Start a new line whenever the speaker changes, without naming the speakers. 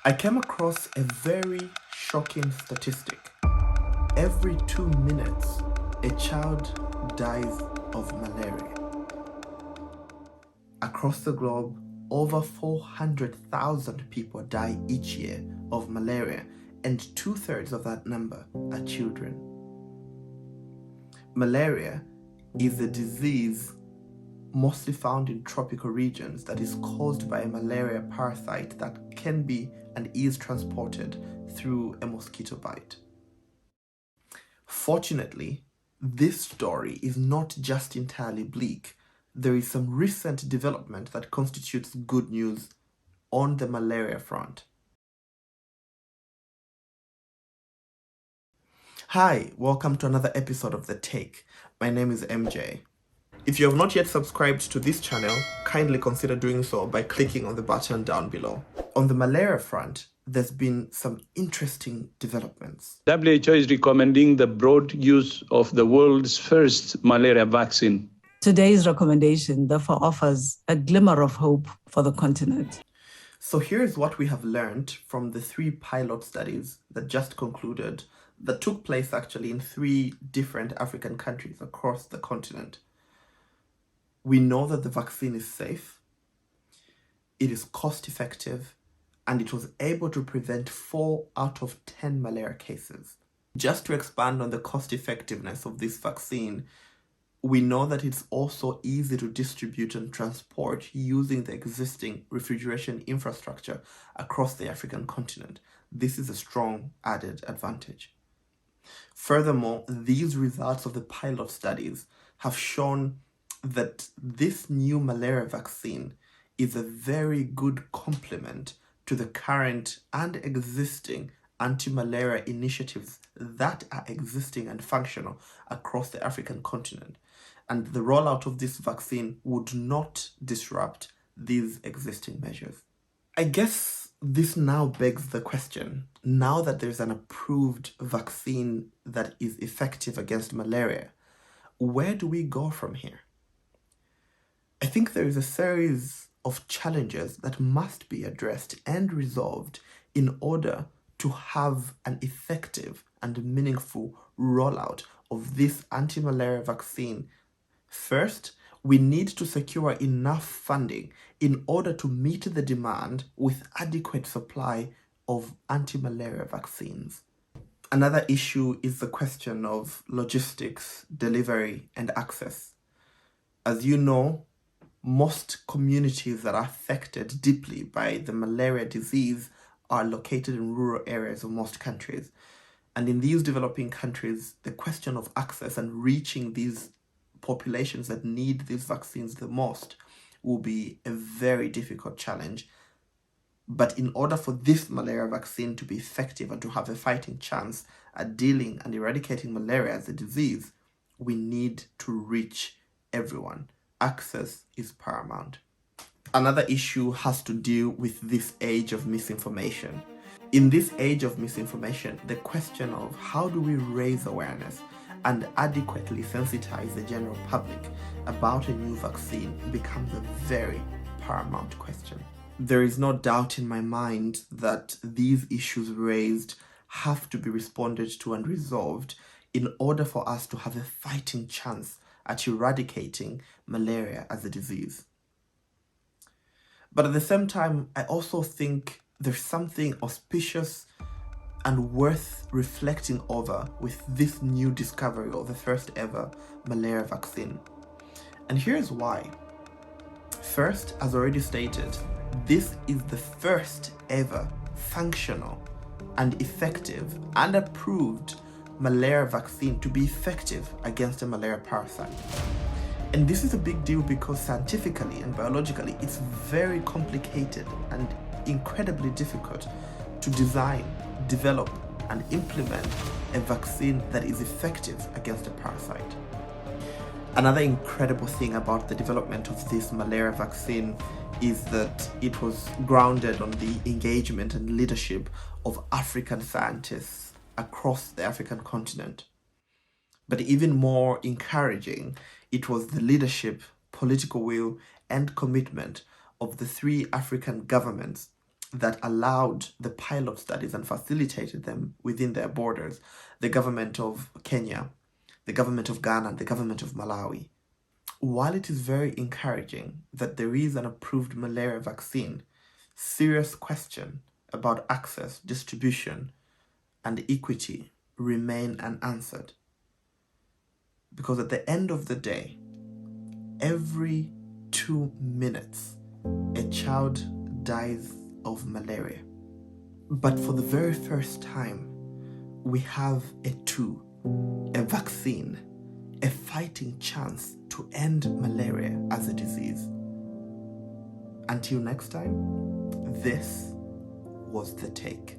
I came across a very shocking statistic. Every 2 minutes, a child dies of malaria. Across the globe, over 400,000 people die each year of malaria, and 2/3 of that number are children. Malaria is a disease mostly found in tropical regions that is caused by a malaria parasite that can be and is transported through a mosquito bite. Fortunately, this story is not just entirely bleak. There is some recent development that constitutes good news on the malaria front. Hi, welcome to another episode of The Take. My name is MJ. If you have not yet subscribed to this channel, kindly consider doing so by clicking on the button down below. On the malaria front, there's been some interesting developments.
WHO is recommending the broad use of the world's first malaria vaccine.
Today's recommendation therefore offers a glimmer of hope for the continent.
So here's what we have learned from the 3 pilot studies that just concluded, that took place actually in 3 different African countries across the continent. We know that the vaccine is safe, it is cost-effective, and it was able to prevent 4 out of 10 malaria cases. Just to expand on the cost-effectiveness of this vaccine, we know that it's also easy to distribute and transport using the existing refrigeration infrastructure across the African continent. This is a strong added advantage. Furthermore, these results of the pilot studies have shown that this new malaria vaccine is a very good complement to the current and existing anti-malaria initiatives that are existing and functional across the African continent. And the rollout of this vaccine would not disrupt these existing measures. I guess this now begs the question, now that there's an approved vaccine that is effective against malaria, where do we go from here? I think there is a series of challenges that must be addressed and resolved in order to have an effective and meaningful rollout of this anti-malaria vaccine. First, we need to secure enough funding in order to meet the demand with adequate supply of anti-malaria vaccines. Another issue is the question of logistics, delivery, and access. As you know, most communities that are affected deeply by the malaria disease are located in rural areas of most countries. And in these developing countries, the question of access and reaching these populations that need these vaccines the most will be a very difficult challenge. But in order for this malaria vaccine to be effective and to have a fighting chance at dealing and eradicating malaria as a disease, we need to reach everyone. Access is paramount. Another issue has to deal with this age of misinformation. In this age of misinformation, the question of how do we raise awareness and adequately sensitize the general public about a new vaccine becomes a very paramount question. There is no doubt in my mind that these issues raised have to be responded to and resolved in order for us to have a fighting chance at eradicating malaria as a disease. But at the same time, I also think there's something auspicious and worth reflecting over with this new discovery of the first ever malaria vaccine. And here's why. First, as already stated, this is the first ever functional and effective and approved malaria vaccine to be effective against a malaria parasite. And this is a big deal because scientifically and biologically, it's very complicated and incredibly difficult to design, develop, and implement a vaccine that is effective against a parasite. Another incredible thing about the development of this malaria vaccine is that it was grounded on the engagement and leadership of African scientists across the African continent. But even more encouraging, it was the leadership, political will, and commitment of the 3 African governments that allowed the pilot studies and facilitated them within their borders, the government of Kenya, the government of Ghana, and the government of Malawi. While it is very encouraging that there is an approved malaria vaccine, serious questions about access, distribution, and equity remain unanswered. Because at the end of the day, every 2 minutes, a child dies of malaria. But for the very first time, we have a vaccine, a fighting chance to end malaria as a disease. Until next time, this was The Take.